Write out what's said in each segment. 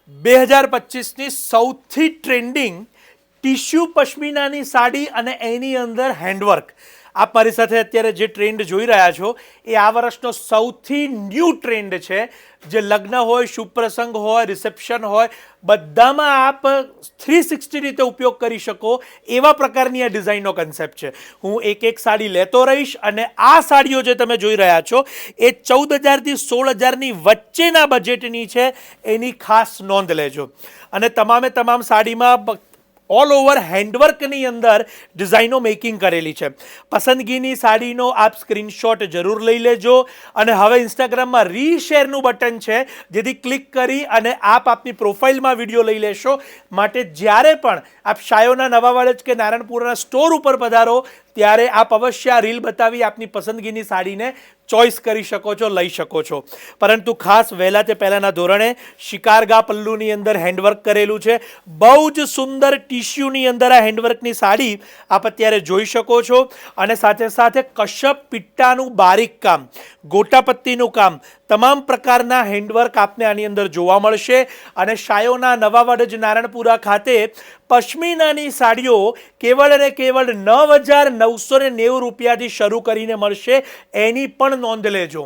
2025ની સૌથી trending tissue પશ્મિનાની sari અને એની અંદર હેન્ડવર્ક. આપ મારી સાથે અત્યારે જે ટ્રેન્ડ જોઈ રહ્યા છો એ આ વર્ષનો સૌથી ન્યૂ ટ્રેન્ડ છે. જે લગ્ન હોય, શુભ પ્રસંગ હોય, રિસેપ્શન હોય, બધામાં આપ 360 રીતે ઉપયોગ કરી શકો એવા પ્રકારની આ ડિઝાઇનનો કન્સેપ્ટ છે. હું એક એક સાડી લેતો રહીશ અને આ સાડીઓ જે તમે જોઈ રહ્યા છો એ 14,000થી 16,000ની વચ્ચેના બજેટની છે, એની ખાસ નોંધ લેજો. અને તમામ સાડીમાં ઓલ ઓવર હેન્ડવર્કની અંદર ડિઝાઇનો મેકિંગ કરેલી છે. પસંદગીની સાડીનો આપ સ્ક્રીનશોટ જરૂર લઈ લેજો. અને હવે ઇન્સ્ટાગ્રામમાં રીશેરનું બટન છે, જેથી ક્લિક કરી અને આપ આપની પ્રોફાઇલમાં વિડીયો લઈ લેશો. માટે જ્યારે પણ આપ શાયોના નવાવાડજ કે નારણપુરના સ્ટોર ઉપર પધારો ત્યારે આપ અવશ્ય આ રીલ બતાવી આપની પસંદગીની સાડીને ચોઇસ કરી શકો છો, લઈ શકો છો. પરંતુ ખાસ વહેલા તે પહેલાંના ધોરણે શિકારગા પલ્લુની અંદર હેન્ડવર્ક કરેલું છે. બહુ જ સુંદર ટિશ્યુની અંદર આ હેન્ડવર્કની સાડી આપ અત્યારે જોઈ શકો છો. અને સાથે સાથે કશ્યપ પિટ્ટાનું બારીક કામ, ગોટાપત્તીનું કામ, તમામ પ્રકારના હેન્ડવર્ક આપને આની અંદર જોવા મળશે. અને શાયોના નવાવાડજ નારણપુરા ખાતે પશ્મિનાની સાડીઓ કેવળ અને કેવળ 9,990 રૂપિયાથી શરૂ કરીને મળશે. એની પણ નોંધ લેજો.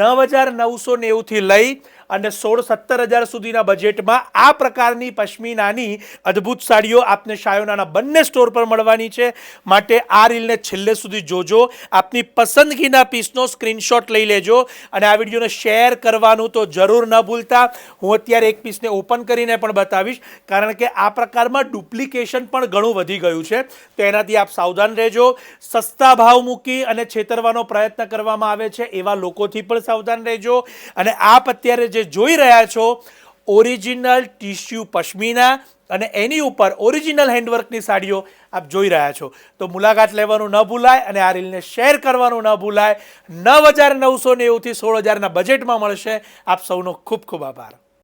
9,990થી લઈ અને 16-17,000 સુધીના બજેટમાં આ પ્રકારની પશ્મિનાની અદ્ભુત સાડીઓ આપને શાયોનાના બંને સ્ટોર પર મળવાની છે. માટે આ રીલને છેલ્લે સુધી જોજો. આપની પસંદગીના પીસનો સ્ક્રીનશોટ લઈ લેજો અને આ વિડીયોને શેર કરવાનું તો જરૂર ન ભૂલતા. હું અત્યારે એક પીસને ઓપન કરીને પણ બતાવીશ, કારણ કે આ પ્રકારમાં ડુપ્લિકેશન પણ ઘણું વધી ગયું છે. તો એનાથી આપ સાવધાન રહેજો. સસ્તા ભાવ મૂકી અને છેતરવાનો પ્રયત્ન કરવામાં આવે છે એવા લોકોથી પણ સાવધાન રહેજો. અને આપ અત્યારે જે જોઈ રહ્યા છો ઓરિજિનલ ટિશ્યુ પશ્મિના અને એની ઉપર ઓરિજિનલ હેન્ડવર્કની સાડીઓ આપ જોઈ રહ્યા છો. તો મુલાકાત લેવાનું ન ભૂલાય અને આ રીલને શેર કરવાનું ન ભૂલાય. 9,990થી 16,000ના બજેટમાં મળશે. આપ સૌનો ખૂબ ખૂબ આભાર.